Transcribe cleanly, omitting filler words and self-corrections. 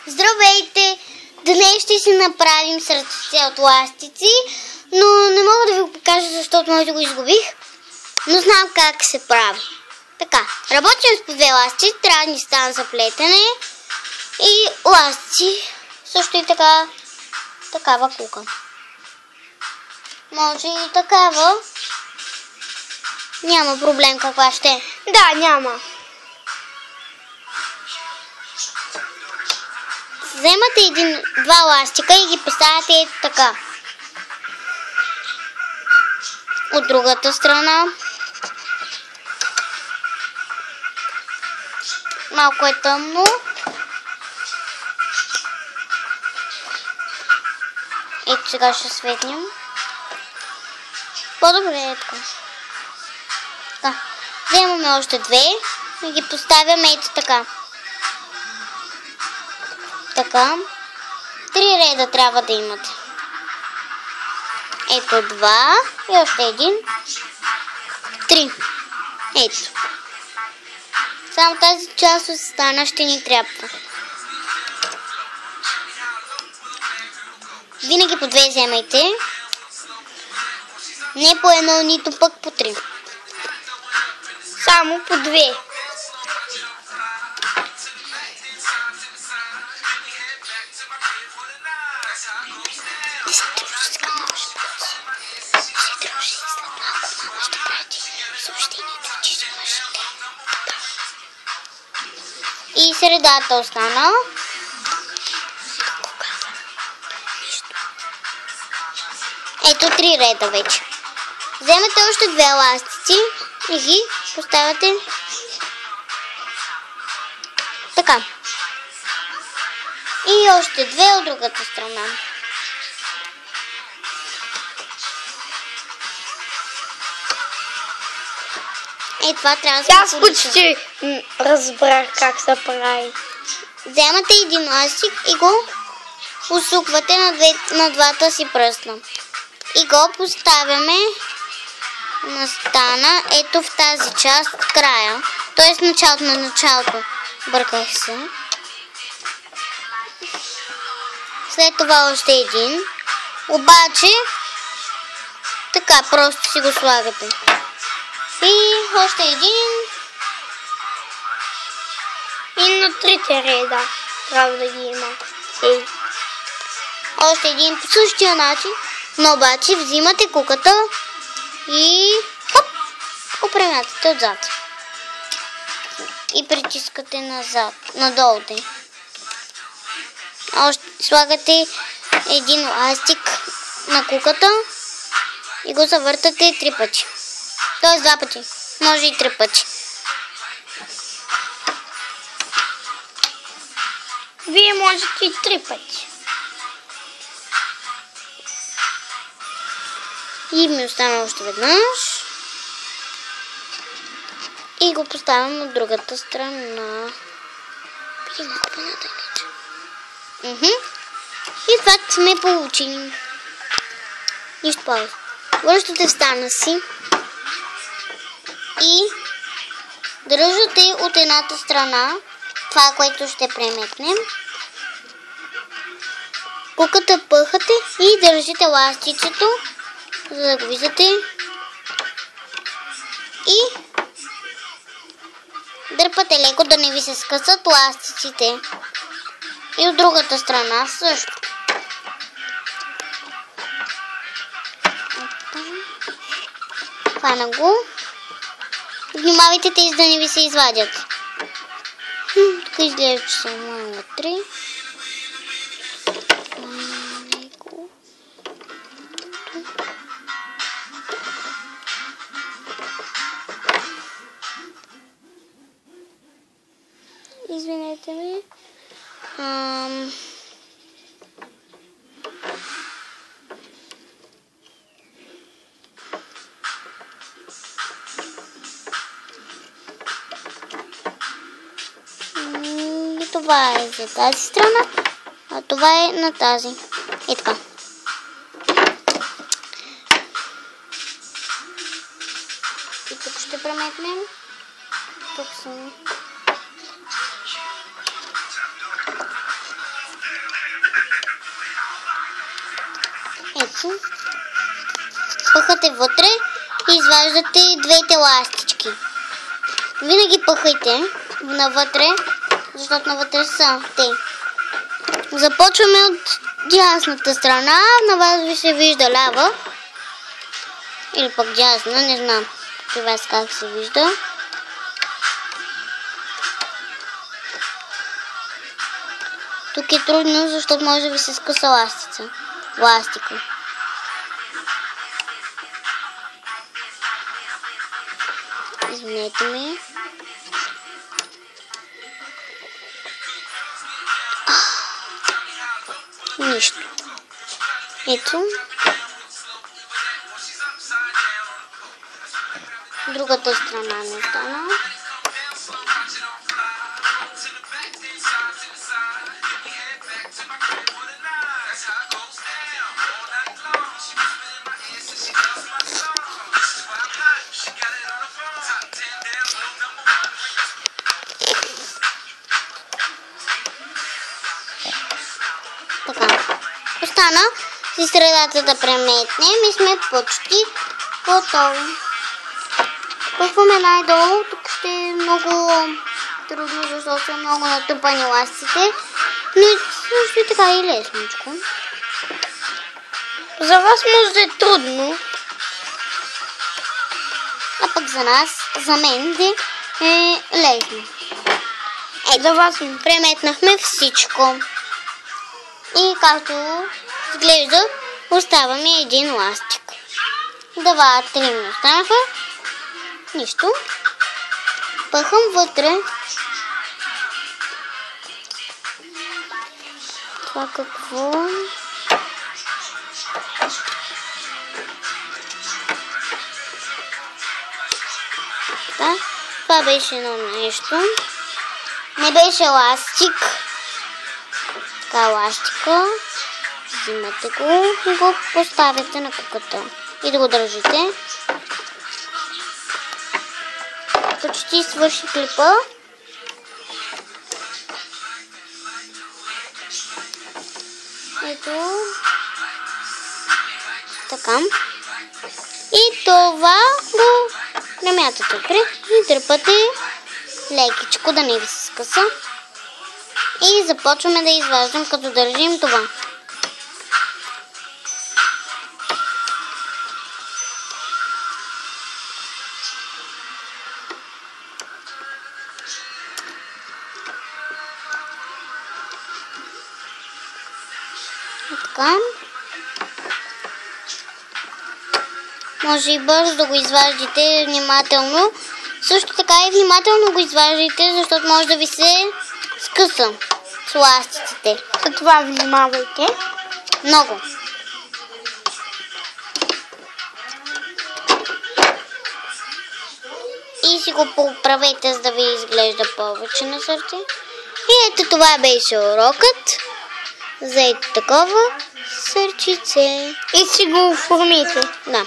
Здравейте! Днес ще си направим сърце от ластици, но не мога да ви го покажа, защото може да го изгубих. Но знам как се прави. Така, работим с по 2 ластици, трябва да ни стана за плетене и ластици, също и такава кука. Може и такава. Няма проблем каква ще е. Да, няма. Вземате 2 ластика и ги поставяте ето така. От другата страна. Малко е тъмно. Ето сега ще светнем. По-добре е така. Така. Вземаме още 2 и ги поставяме ето така. Така. 3 реда трябва да имате. Ето 2 и още 1. 3. Ето. Само тази част остана ще ни трябва. Винаги по 2 вземайте. Не по 1, нито пък по 3. Само по 2. И средата остана. Ето 3 реда вече. Вземете още 2 ластици и ги поставяте така. И още 2 от другата страна. Е, това трябва да се Аз почти разбрах как се прави. Вземате един ластик и го усуквате на двата си пръста. И го поставяме на стана, ето в тази част, края. Тоест началото на началото. Бърках се. След това още един. Обаче, така, просто си го слагате. И още един. И на 3 реда трябва да ги има. Ей. Още един по същия начин. Но обаче взимате куката и хоп, опремятате отзад. И притискате назад, надолу. Още слагате един ластик на куката и го завъртате 3 пъти. Тоест 2 пъти. Може и 3 пъти. Вие можете и 3 пъти. И ми остана още веднъж. И го поставям от другата страна. И това сме получили. Нищо повече. Връщате в стана си. И държате от едната страна това, което ще преметнем. Куката пъхате и държите ластичето, за да го виждате. И дърпате леко, да не ви се скъсат ластиците. И от другата страна също. Хвана го. Внимавайте тези да не ви се извадят. Тук изглежда, че са много вътре. Извинете ми. Това е за тази страна, а това е на тази. И така. И тук ще преметнем. Тук са. Ето. Пъхате вътре и изваждате двете ластички. Винаги пъхайте навътре, защото навътре са те. Започваме от дясната страна. На вас ви се вижда лява. Или пък дясна, не знам при вас как се вижда. Тук е трудно, защото може да ви се скъса ластика. Извинете ме. Нищо. Ето. Другата страна не остана. Така. Остана и средата да преметнем и сме почти готови. Пъхваме най-долу. Тук ще е много трудно, защото са много натрупани ластиците. Но също и така и лесничко. За вас може да е трудно. А пък за мен е лесно. За вас преметнахме всичко. И както изглежда, оставаме един ластик. 2-3 ми останаха. Нищо. Пъхам вътре. Това какво? Да, това беше едно нещо. Не беше ластик. Така ластика. Взимате го и го поставяте на куката. И да го държите. Почти свърши клипа. Ето. Така. И това го намятате утре и дърпате лекичко да не ви се скъса. И започваме да изваждам, като държим това. Така. Може и бързо да го изваждате внимателно. Също така и внимателно го изваждайте, защото може да ви се скъса с ластиците. За това внимавайте. Много. И си го поправете, за да ви изглежда повече на сърце. И ето това беше урокът. За ето такова сърчице. И си го оформите. Да.